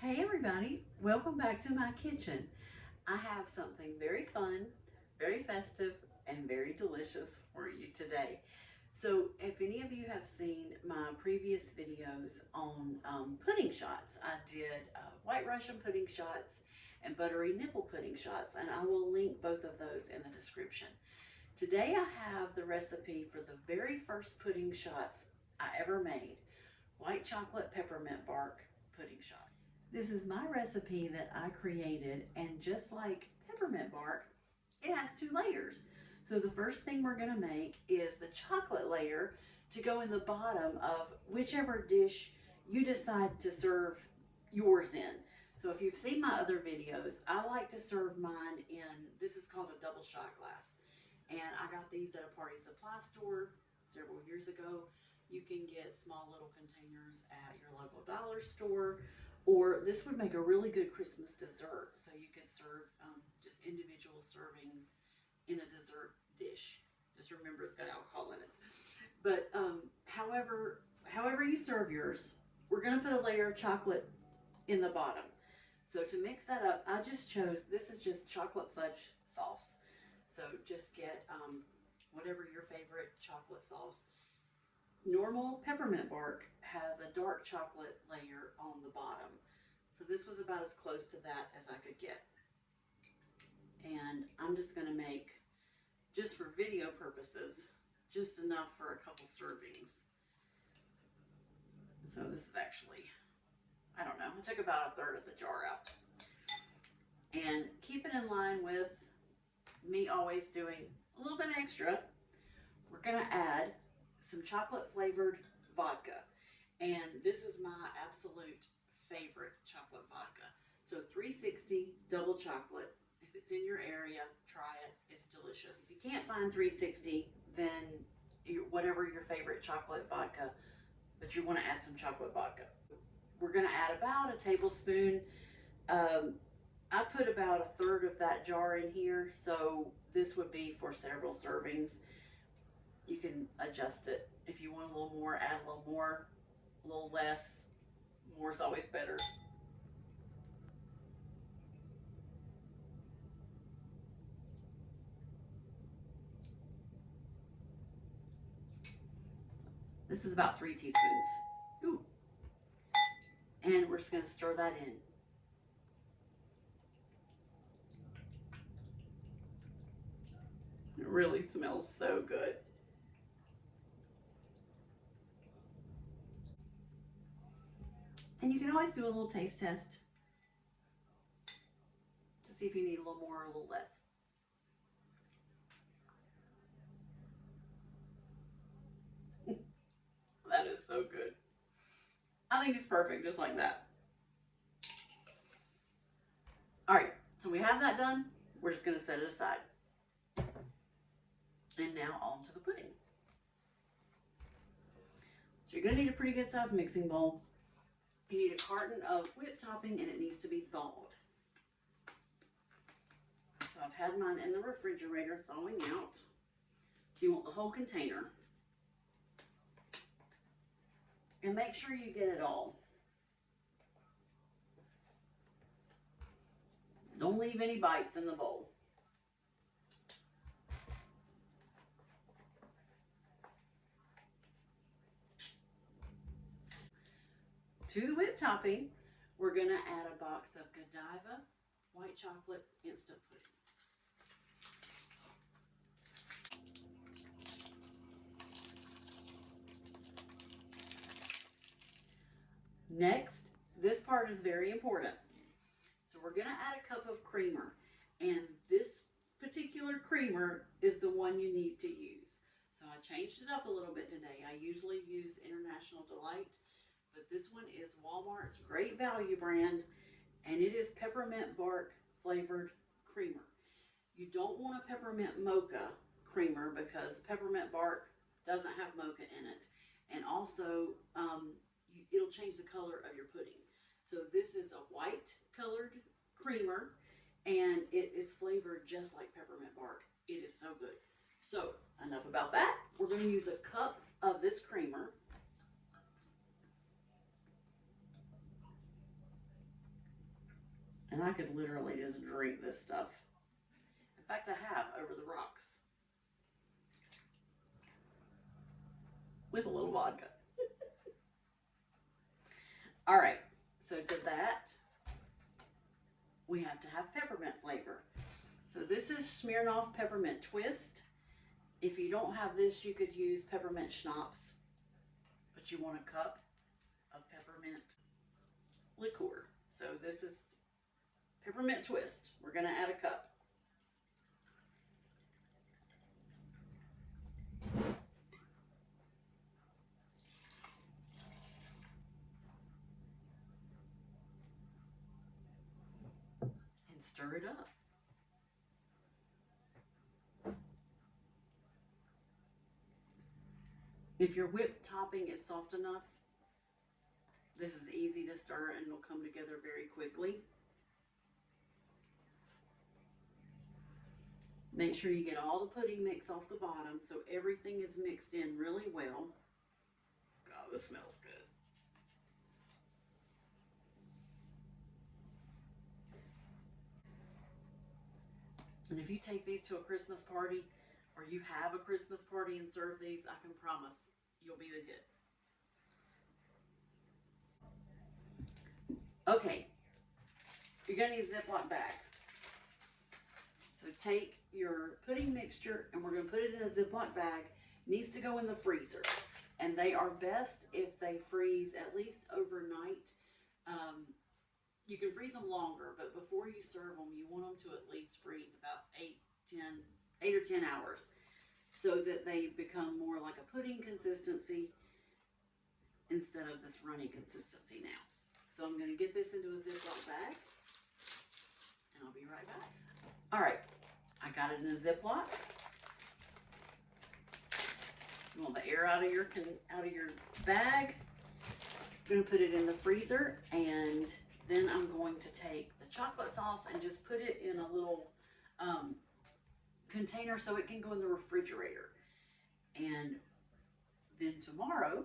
Hey everybody, welcome back to my kitchen. I have something very fun, very festive, and very delicious for you today. So if any of you have seen my previous videos on pudding shots, I did white Russian pudding shots and buttery nipple pudding shots, and I will link both of those in the description. Today I have the recipe for the very first pudding shots I ever made, white chocolate peppermint bark pudding shots. This is my recipe that I created, and just like peppermint bark, it has two layers. So the first thing we're gonna make is the chocolate layer to go in the bottom of whichever dish you decide to serve yours in. So if you've seen my other videos, I like to serve mine in, this is called a double shot glass. And I got these at a party supply store several years ago. You can get small little containers at your local dollar store, or this would make a really good Christmas dessert. So you could serve just individual servings in a dessert dish. Just remember it's got alcohol in it. But however you serve yours, we're gonna put a layer of chocolate in the bottom. So to mix that up, I just chose, this is just chocolate fudge sauce. So just get whatever your favorite chocolate sauce. Normal peppermint bark has a dark chocolate layer on the bottom. So this was about as close to that as I could get. And I'm just gonna make, just for video purposes, just enough for a couple servings. So this is actually, I don't know, I took about a third of the jar out. And keep it in line with me always doing a little bit extra. We're gonna add some chocolate flavored vodka. And this is my absolute favorite chocolate vodka. So 360 double chocolate. If it's in your area, try it. It's delicious. If you can't find 360, then whatever your favorite chocolate vodka, but you want to add some chocolate vodka. We're going to add about a tablespoon. I put about a third of that jar in here, so this would be for several servings. You can adjust it. If you want a little more, add a little more, a little less. More is always better. This is about 3 teaspoons. Ooh. And we're just going to stir that in. It really smells so good. And you can always do a little taste test to see if you need a little more or a little less. That is so good. I think it's perfect just like that. All right, so we have that done. We're just going to set it aside. And now on to the pudding. So you're going to need a pretty good sized mixing bowl. You need a carton of whipped topping, and it needs to be thawed. So I've had mine in the refrigerator thawing out. So you want the whole container. And make sure you get it all. Don't leave any bites in the bowl. To the whipped topping, we're going to add a box of Godiva white chocolate instant pudding. Next, this part is very important. So we're going to add a cup of creamer, and this particular creamer is the one you need to use. So I changed it up a little bit today. I usually use International Delight, but this one is Walmart's Great Value brand, and it is peppermint bark flavored creamer. You don't want a peppermint mocha creamer because peppermint bark doesn't have mocha in it, and also it'll change the color of your pudding. So this is a white colored creamer, and it is flavored just like peppermint bark. It is so good. So enough about that. We're going to use a cup of this creamer. And I could literally just drink this stuff. In fact, I have over the rocks with a little vodka. All right, so to that, we have to have peppermint flavor. So this is Smirnoff Peppermint Twist. If you don't have this, you could use peppermint schnapps, but you want a cup of peppermint liqueur. So this is peppermint twist. We're going to add a cup. And stir it up. If your whipped topping is soft enough, this is easy to stir and it'll come together very quickly. Make sure you get all the pudding mix off the bottom so everything is mixed in really well. God, this smells good. And if you take these to a Christmas party or you have a Christmas party and serve these, I can promise you'll be the hit. Okay, you're going to need a Ziploc bag. So take your pudding mixture and we're going to put it in a Ziploc bag. It needs to go in the freezer. And they are best if they freeze at least overnight. You can freeze them longer, but before you serve them, you want them to at least freeze about 8 or 10 hours so that they become more like a pudding consistency instead of this runny consistency now. So I'm going to get this into a Ziploc bag and I'll be right back. All right, I got it in a Ziploc. You want the air out of your bag. I'm going to put it in the freezer, and then I'm going to take the chocolate sauce and just put it in a little container so it can go in the refrigerator. And then tomorrow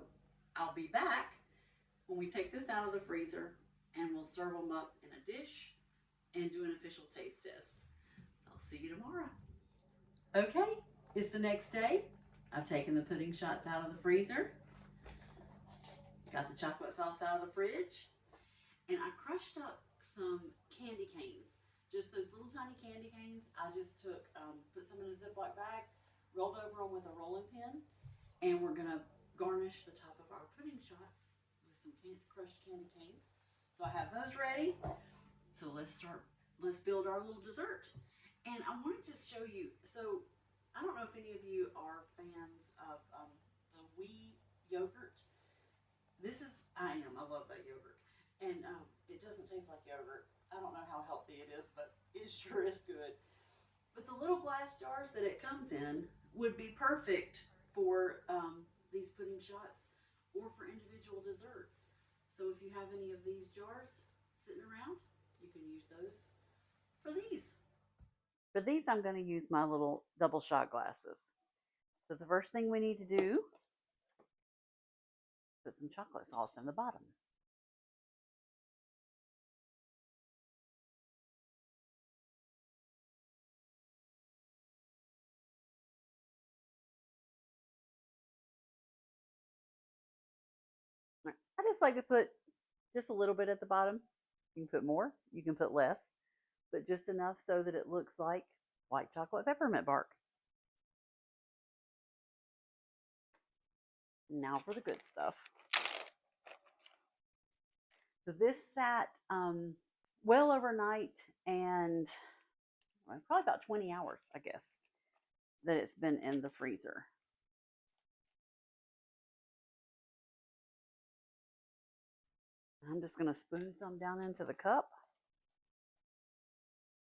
I'll be back when we take this out of the freezer and we'll serve them up in a dish and do an official taste test. So I'll see you tomorrow. Okay, it's the next day. I've taken the pudding shots out of the freezer. Got the chocolate sauce out of the fridge. And I crushed up some candy canes. Just those little tiny candy canes. I just took, put some in a Ziploc bag, rolled over them with a rolling pin, and we're going to garnish the top of our pudding shots with some crushed candy canes. So I have those ready. So let's build our little dessert. And I wanted to show you, so I don't know if any of you are fans of the wheat yogurt. I love that yogurt. And it doesn't taste like yogurt. I don't know how healthy it is, but it sure is good. But the little glass jars that it comes in would be perfect for these pudding shots or for individual desserts. So if you have any of these jars sitting around, you can use those for these. For these, I'm going to use my little double shot glasses. So the first thing we need to do, put some chocolate sauce in the bottom. I just like to put just a little bit at the bottom. You can put more, you can put less, but just enough so that it looks like white chocolate peppermint bark. Now for the good stuff. So this sat well overnight and probably about 20 hours, I guess, that it's been in the freezer. I'm just going to spoon some down into the cup.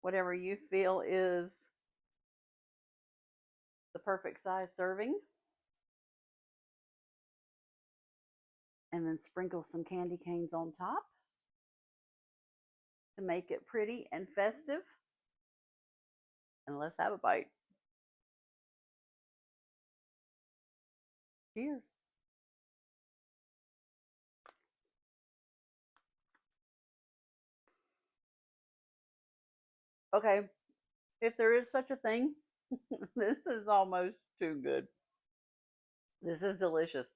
Whatever you feel is the perfect size serving. And then sprinkle some candy canes on top to make it pretty and festive. And let's have a bite. Cheers. Okay, if there is such a thing, this is almost too good. This is delicious.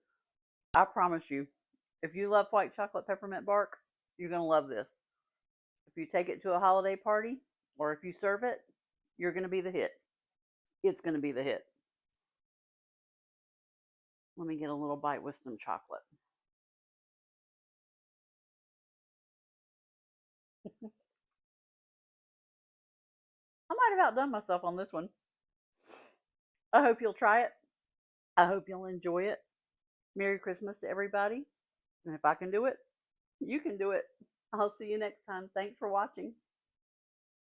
I promise you. If you love white chocolate peppermint bark, you're going to love this. If you take it to a holiday party or if you serve it, you're going to be the hit. It's going to be the hit. Let me get a little bite with some chocolate. I might have outdone myself on this one. I hope you'll try it. I hope you'll enjoy it. Merry Christmas to everybody. And if I can do it, you can do it. I'll see you next time. Thanks for watching.